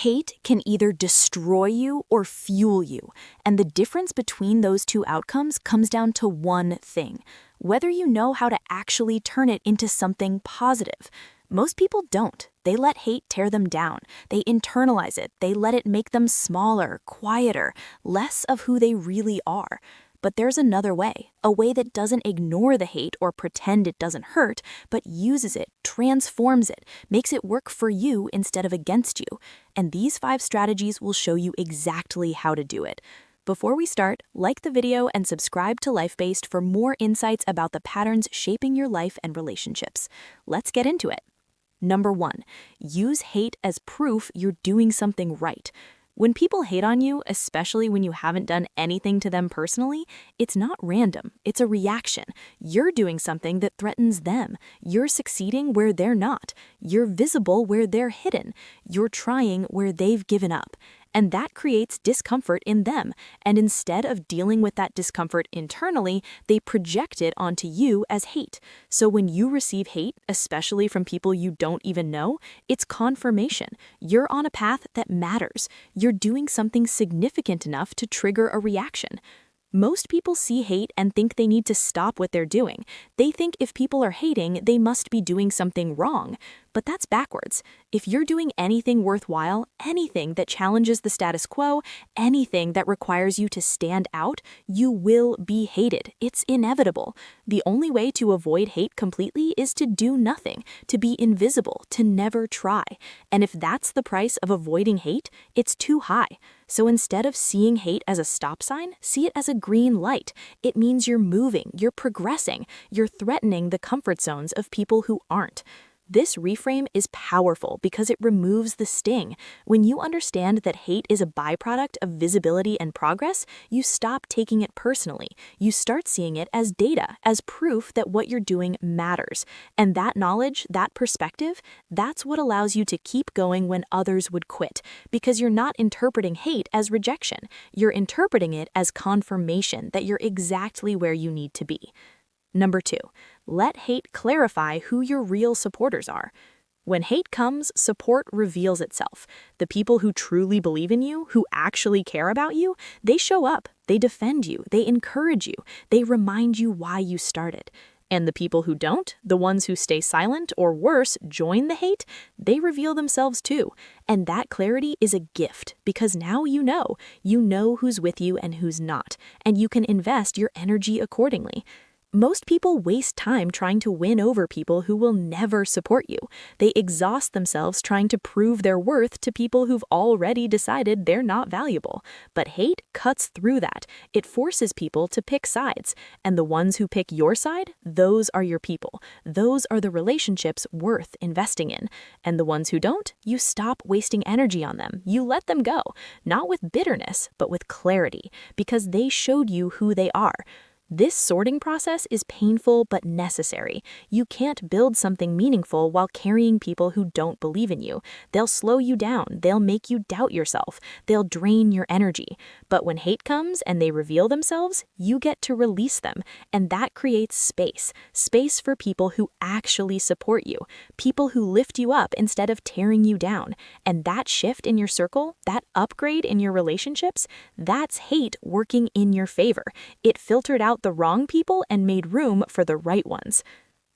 Hate can either destroy you or fuel you, and the difference between those two outcomes comes down to one thing: whether you know how to actually turn it into something positive. Most people don't. They let hate tear them down. They internalize it. They let it make them smaller, quieter, less of who they really are. But there's another way, a way that doesn't ignore the hate or pretend it doesn't hurt, but uses it, transforms it, makes it work for you instead of against you. And these 5 strategies will show you exactly how to do it. Before we start, like the video and subscribe to LifeBased for more insights about the patterns shaping your life and relationships. Let's get into it. Number 1, use hate as proof you're doing something right. When people hate on you, especially when you haven't done anything to them personally, it's not random, it's a reaction. You're doing something that threatens them. You're succeeding where they're not. You're visible where they're hidden. You're trying where they've given up. And that creates discomfort in them. And instead of dealing with that discomfort internally, they project it onto you as hate. So when you receive hate, especially from people you don't even know, it's confirmation. You're on a path that matters. You're doing something significant enough to trigger a reaction. Most people see hate and think they need to stop what they're doing. They think if people are hating, they must be doing something wrong. But that's backwards. If you're doing anything worthwhile, anything that challenges the status quo, anything that requires you to stand out, you will be hated. It's inevitable. The only way to avoid hate completely is to do nothing, to be invisible, to never try. And if that's the price of avoiding hate, it's too high. So instead of seeing hate as a stop sign, see it as a green light. It means you're moving, you're progressing, you're threatening the comfort zones of people who aren't. This reframe is powerful because it removes the sting. When you understand that hate is a byproduct of visibility and progress, you stop taking it personally. You start seeing it as data, as proof that what you're doing matters. And that knowledge, that perspective, that's what allows you to keep going when others would quit. Because you're not interpreting hate as rejection. You're interpreting it as confirmation that you're exactly where you need to be. Number 2, let hate clarify who your real supporters are. When hate comes, support reveals itself. The people who truly believe in you, who actually care about you, they show up, they defend you, they encourage you, they remind you why you started. And the people who don't, the ones who stay silent or worse, join the hate, they reveal themselves too. And that clarity is a gift because now you know who's with you and who's not, and you can invest your energy accordingly. Most people waste time trying to win over people who will never support you. They exhaust themselves trying to prove their worth to people who've already decided they're not valuable. But hate cuts through that. It forces people to pick sides. And the ones who pick your side, those are your people. Those are the relationships worth investing in. And the ones who don't, you stop wasting energy on them. You let them go. Not with bitterness, but with clarity. Because they showed you who they are. This sorting process is painful but necessary. You can't build something meaningful while carrying people who don't believe in you. They'll slow you down. They'll make you doubt yourself. They'll drain your energy. But when hate comes and they reveal themselves, you get to release them. And that creates space. Space for people who actually support you. People who lift you up instead of tearing you down. And that shift in your circle, that upgrade in your relationships, that's hate working in your favor. It filtered out the wrong people and made room for the right ones.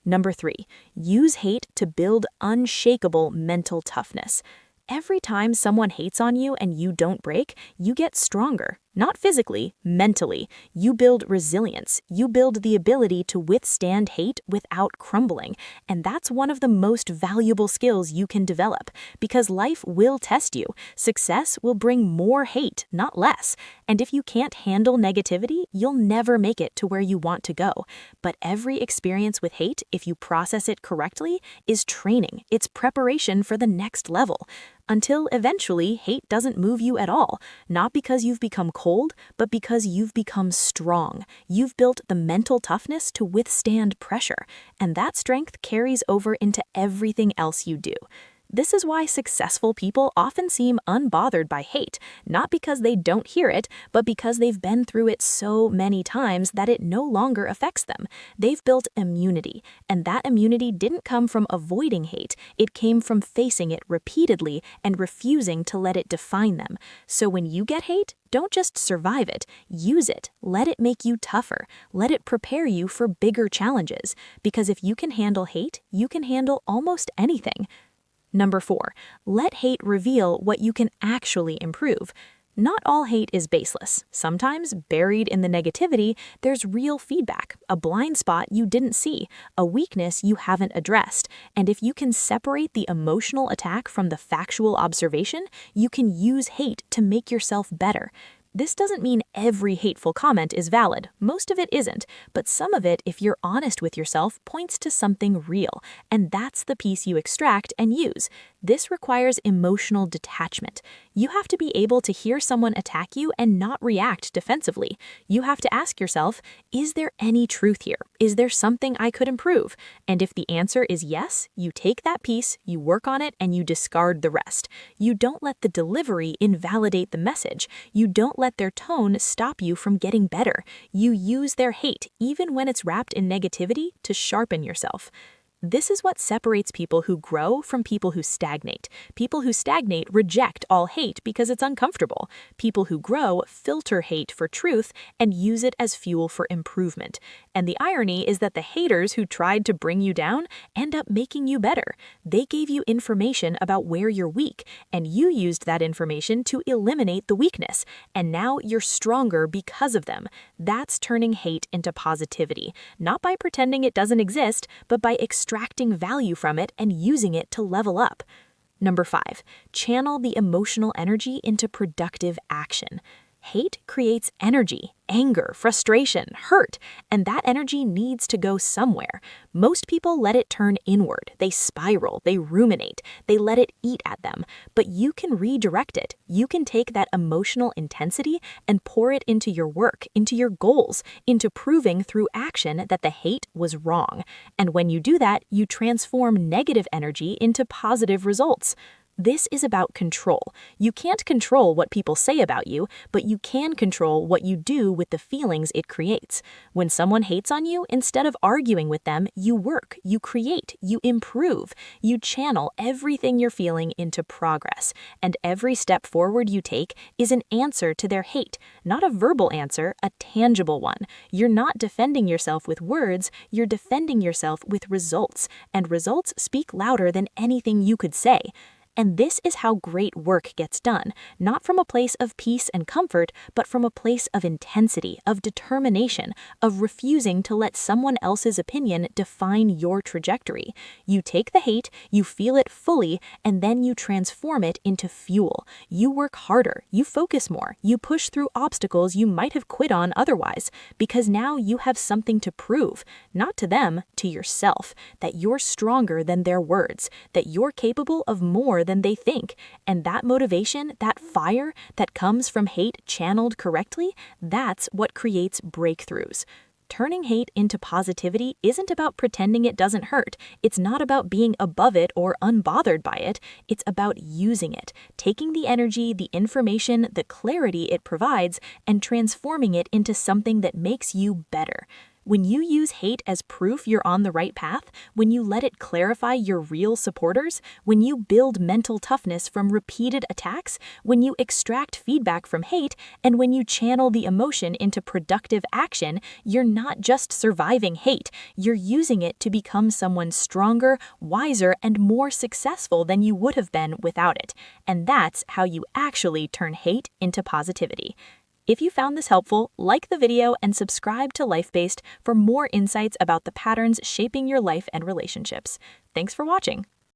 Number 3, use hate to build unshakable mental toughness. Every time someone hates on you and you don't break, you get stronger. Not physically, mentally. You build resilience. You build the ability to withstand hate without crumbling. And that's one of the most valuable skills you can develop because life will test you. Success will bring more hate, not less. And if you can't handle negativity, you'll never make it to where you want to go. But every experience with hate, if you process it correctly, is training. It's preparation for the next level. Until eventually, hate doesn't move you at all. Not because you've become cold, but because you've become strong. You've built the mental toughness to withstand pressure, and that strength carries over into everything else you do. This is why successful people often seem unbothered by hate, not because they don't hear it, but because they've been through it so many times that it no longer affects them. They've built immunity, and that immunity didn't come from avoiding hate. It came from facing it repeatedly and refusing to let it define them. So when you get hate, don't just survive it, use it. Let it make you tougher. Let it prepare you for bigger challenges. Because if you can handle hate, you can handle almost anything. Number 4, let hate reveal what you can actually improve. Not all hate is baseless. Sometimes, buried in the negativity, there's real feedback, a blind spot you didn't see, a weakness you haven't addressed. And if you can separate the emotional attack from the factual observation, you can use hate to make yourself better. This doesn't mean every hateful comment is valid. Most of it isn't, but some of it, if you're honest with yourself, points to something real, and that's the piece you extract and use. This requires emotional detachment. You have to be able to hear someone attack you and not react defensively. You have to ask yourself, is there any truth here? Is there something I could improve? And if the answer is yes, you take that piece, you work on it, and you discard the rest. You don't let the delivery invalidate the message. You don't let their tone stop you from getting better. You use their hate, even when it's wrapped in negativity, to sharpen yourself. This is what separates people who grow from people who stagnate. People who stagnate reject all hate because it's uncomfortable. People who grow filter hate for truth and use it as fuel for improvement. And the irony is that the haters who tried to bring you down end up making you better. They gave you information about where you're weak, and you used that information to eliminate the weakness. And now you're stronger because of them. That's turning hate into positivity, not by pretending it doesn't exist, but by extracting value from it and using it to level up. Number 5, channel the emotional energy into productive action. Hate creates energy, anger, frustration, hurt, and that energy needs to go somewhere. Most people let it turn inward. They spiral, they ruminate, they let it eat at them. But you can redirect it. You can take that emotional intensity and pour it into your work, into your goals, into proving through action that the hate was wrong. And when you do that, you transform negative energy into positive results. This is about control. You can't control what people say about you, but you can control what you do with the feelings it creates. When someone hates on you, instead of arguing with them, you work, you create, you improve. You channel everything you're feeling into progress. And every step forward you take is an answer to their hate, not a verbal answer, a tangible one. You're not defending yourself with words, you're defending yourself with results. And results speak louder than anything you could say. And this is how great work gets done, not from a place of peace and comfort, but from a place of intensity, of determination, of refusing to let someone else's opinion define your trajectory. You take the hate, you feel it fully, and then you transform it into fuel. You work harder, you focus more, you push through obstacles you might have quit on otherwise, because now you have something to prove, not to them, to yourself, that you're stronger than their words, that you're capable of more than they think. And that motivation, that fire that comes from hate channeled correctly, that's what creates breakthroughs. Turning hate into positivity isn't about pretending it doesn't hurt. It's not about being above it or unbothered by it. It's about using it, taking the energy, the information, the clarity it provides, and transforming it into something that makes you better. When you use hate as proof you're on the right path, when you let it clarify your real supporters, when you build mental toughness from repeated attacks, when you extract feedback from hate, and when you channel the emotion into productive action, you're not just surviving hate, you're using it to become someone stronger, wiser, and more successful than you would have been without it. And that's how you actually turn hate into positivity. If you found this helpful, like the video and subscribe to LifeBased for more insights about the patterns shaping your life and relationships. Thanks for watching.